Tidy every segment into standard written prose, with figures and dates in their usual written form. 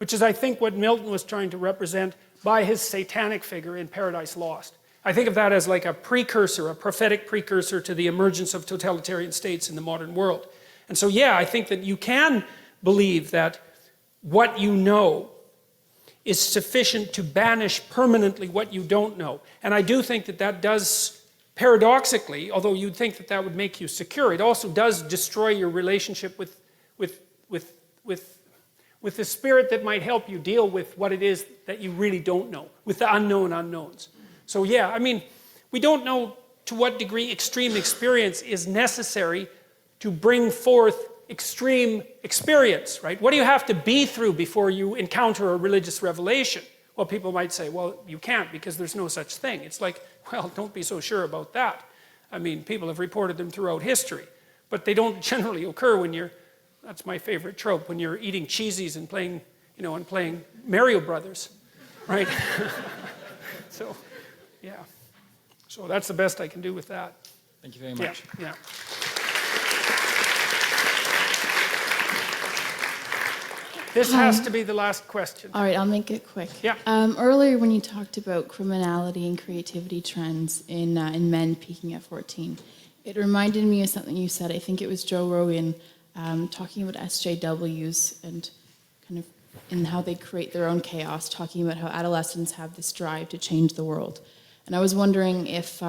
which is, I think, what Milton was trying to represent by his satanic figure in Paradise Lost. I think of that as like a precursor, a prophetic precursor to the emergence of totalitarian states in the modern world. And so, yeah, I think that you can believe that what you know is sufficient to banish permanently what you don't know. And I do think that that does, paradoxically, although you'd think that that would make you secure, it also does destroy your relationship with the spirit that might help you deal with what it is that you really don't know, with the unknown unknowns. So yeah, I mean, we don't know to what degree extreme experience is necessary to bring forth extreme experience, right? What do you have to be through before you encounter a religious revelation? Well, people might say, well, you can't because there's no such thing. It's like, well, don't be so sure about that. I mean, people have reported them throughout history, but they don't generally occur when you're, that's my favorite trope, when you're eating cheesies and playing, you know, and playing Mario Brothers, right? So, yeah. So that's the best I can do with that. Thank you very much. Yeah. This has to be the last question. All right, I'll make it quick. Yeah. Earlier when you talked about criminality and creativity trends in men peaking at 14, it reminded me of something you said. I think it was Joe Rogan talking about SJWs and kind of in how they create their own chaos, talking about how adolescents have this drive to change the world. And I was wondering if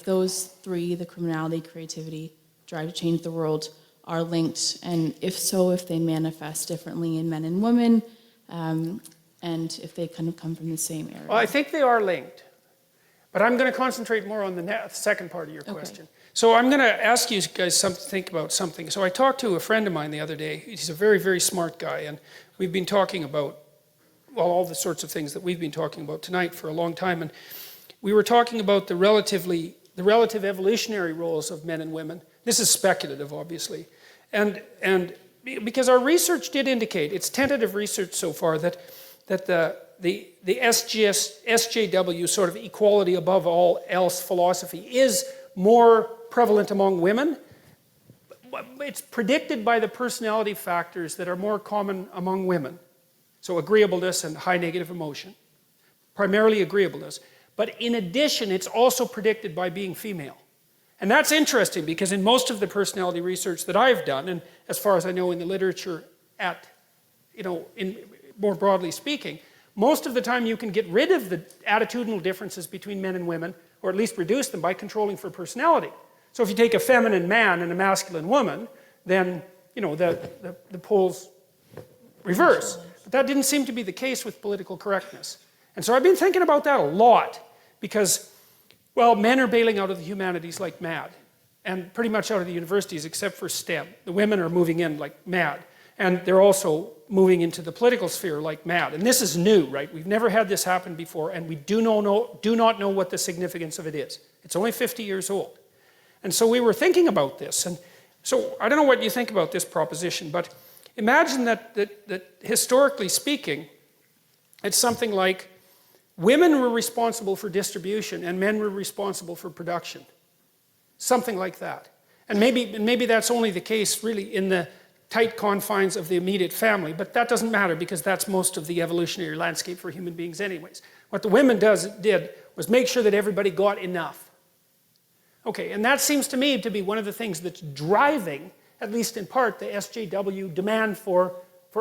those three, the criminality, creativity, drive to change the world, are linked, and if so, if they manifest differently in men and women, and if they kind of come from the same area. Well, I think they are linked, but I'm going to concentrate more on the second part of your question. So I'm going to ask you guys to think about something. So I talked to a friend of mine the other day. He's a very, very smart guy, and we've been talking about, well, all the sorts of things that we've been talking about tonight for a long time, and we were talking about the relative evolutionary roles of men and women. This is speculative, obviously. And because our research did indicate, it's tentative research so far, that the SJW sort of equality above all else philosophy is more prevalent among women. It's predicted by the personality factors that are more common among women. So agreeableness and high negative emotion, primarily agreeableness. But in addition, it's also predicted by being female. And that's interesting because in most of the personality research that I've done, and as far as I know in the literature more broadly speaking, most of the time you can get rid of the attitudinal differences between men and women, or at least reduce them by controlling for personality. So if you take a feminine man and a masculine woman, then, you know, the poles reverse. But that didn't seem to be the case with political correctness. And so I've been thinking about that a lot because, well, men are bailing out of the humanities like mad, and pretty much out of the universities except for STEM. The women are moving in like mad, and they're also moving into the political sphere like mad. And this is new, right? We've never had this happen before, and we do not know what the significance of it is. It's only 50 years old. And so we were thinking about this, and so I don't know what you think about this proposition, but imagine that historically speaking, it's something like women were responsible for distribution and men were responsible for production. Something like that. And maybe that's only the case really in the tight confines of the immediate family, but that doesn't matter because that's most of the evolutionary landscape for human beings anyways. What the women did was make sure that everybody got enough. Okay, and that seems to me to be one of the things that's driving, at least in part, the SJW demand for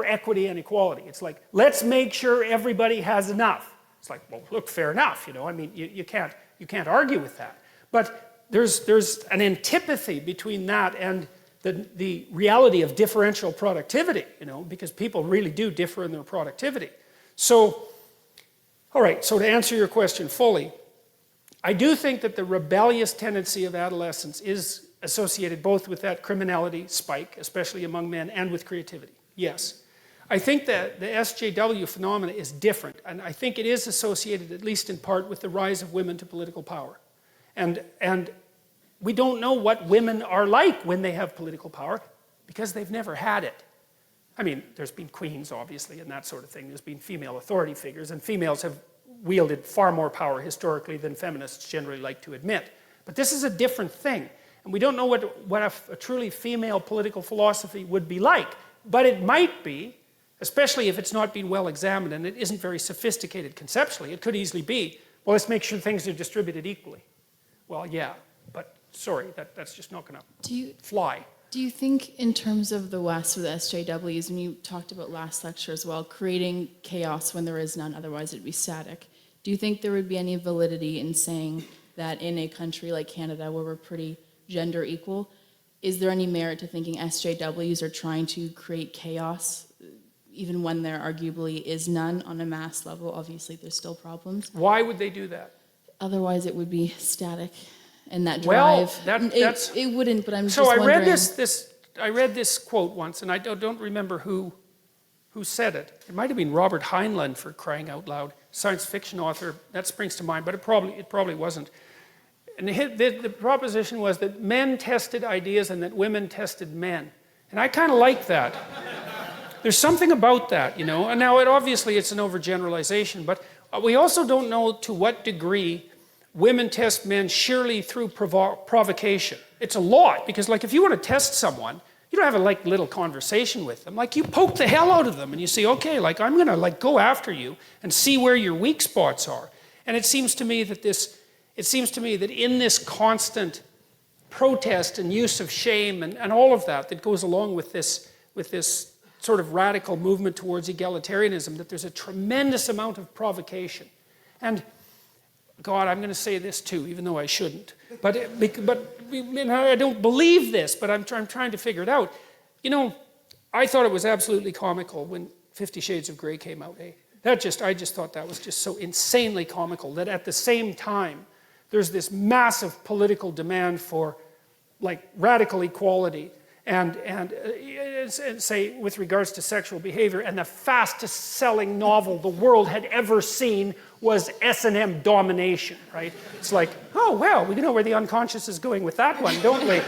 equity and equality. It's like, let's make sure everybody has enough. It's like, well, look, fair enough, you know. I mean, you can't argue with that. But there's an antipathy between that and the reality of differential productivity, you know, because people really do differ in their productivity. So, all right, so to answer your question fully, I do think that the rebellious tendency of adolescence is associated both with that criminality spike, especially among men, and with creativity. Yes. I think that the SJW phenomena is different, and I think it is associated, at least in part, with the rise of women to political power. And we don't know what women are like when they have political power, because they've never had it. I mean, there's been queens, obviously, and that sort of thing. There's been female authority figures, and females have wielded far more power historically than feminists generally like to admit. But this is a different thing, and we don't know what a truly female political philosophy would be like, but it might be especially if it's not been well examined and it isn't very sophisticated conceptually. It could easily be, well, let's make sure things are distributed equally. Well, yeah, but sorry, that's just not going to fly. Do you think in terms of the West with the SJWs, and you talked about last lecture as well, creating chaos when there is none, otherwise it'd be static, do you think there would be any validity in saying that in a country like Canada where we're pretty gender equal, is there any merit to thinking SJWs are trying to create chaos even when there arguably is none on a mass level? Obviously there's still problems. Why would they do that? Otherwise it would be static. And that drive, that's... It wouldn't, but I'm just wondering... So I read this quote once, and I don't remember who said it. It might have been Robert Heinlein, for crying out loud, science fiction author. That springs to mind, but it probably wasn't. And the proposition was that men tested ideas and that women tested men. And I kind of like that. There's something about that, you know. And now, obviously, it's an overgeneralization, but we also don't know to what degree women test men sheerly through provocation. It's a lot, because like if you want to test someone, you don't have a like little conversation with them. Like you poke the hell out of them and you say, okay, like I'm gonna like go after you and see where your weak spots are. And it seems to me that in this constant protest and use of shame and all of that goes along with this sort of radical movement towards egalitarianism, that there's a tremendous amount of provocation. And God, I'm going to say this too, even though I shouldn't. But I don't believe this, but I'm trying to figure it out. You know, I thought it was absolutely comical when 50 Shades of Grey came out. Eh? I just thought that was just so insanely comical that at the same time, there's this massive political demand for like radical equality and say with regards to sexual behavior, and the fastest selling novel the world had ever seen was S&M Domination, right? It's like, oh well, we know where the unconscious is going with that one, don't we?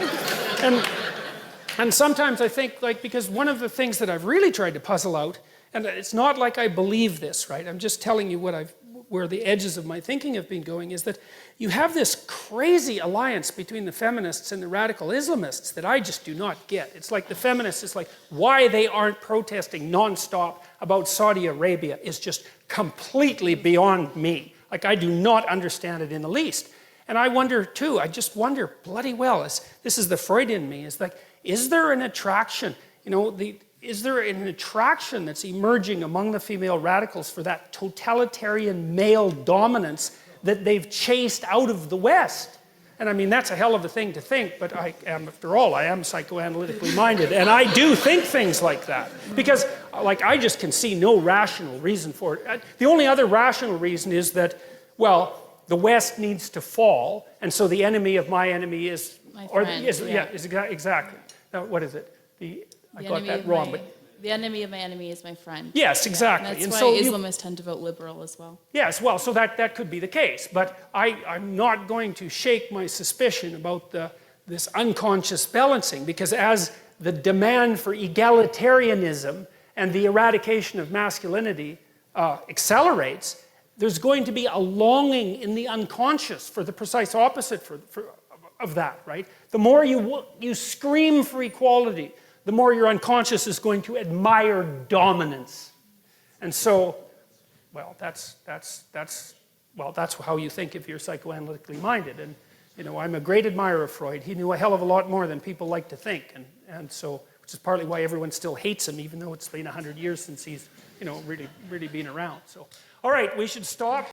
And sometimes I think, like, because one of the things that I've really tried to puzzle out, and it's not like I believe this, right? I'm just telling you where the edges of my thinking have been going, is that you have this crazy alliance between the feminists and the radical Islamists that I just do not get. It's like the feminists, it's like why they aren't protesting nonstop about Saudi Arabia is just completely beyond me. Like I do not understand it in the least. And I wonder too, I just wonder bloody well, this is the Freud in me, is like, is there an attraction, you know, is there an attraction that's emerging among the female radicals for that totalitarian male dominance that they've chased out of the West? And I mean, that's a hell of a thing to think, but after all, I am psychoanalytically minded, and I do think things like that. Because, like, I just can see no rational reason for it. The only other rational reason is that, well, the West needs to fall, and so the enemy of my enemy is... My friend, exactly. Now, what is it? I got that wrong, but... The enemy of my enemy is my friend. Yes, exactly. Yeah, that's why Islamists tend to vote liberal as well. Yes, well, so that could be the case. But I'm not going to shake my suspicion about this unconscious balancing, because as the demand for egalitarianism and the eradication of masculinity accelerates, there's going to be a longing in the unconscious for the precise opposite of that, right? The more you scream for equality, the more your unconscious is going to admire dominance. And so, well, that's how you think if you're psychoanalytically minded. And, you know, I'm a great admirer of Freud. He knew a hell of a lot more than people like to think. And so, which is partly why everyone still hates him, even though it's been 100 years since he's, you know, really been around. So, all right, we should stop.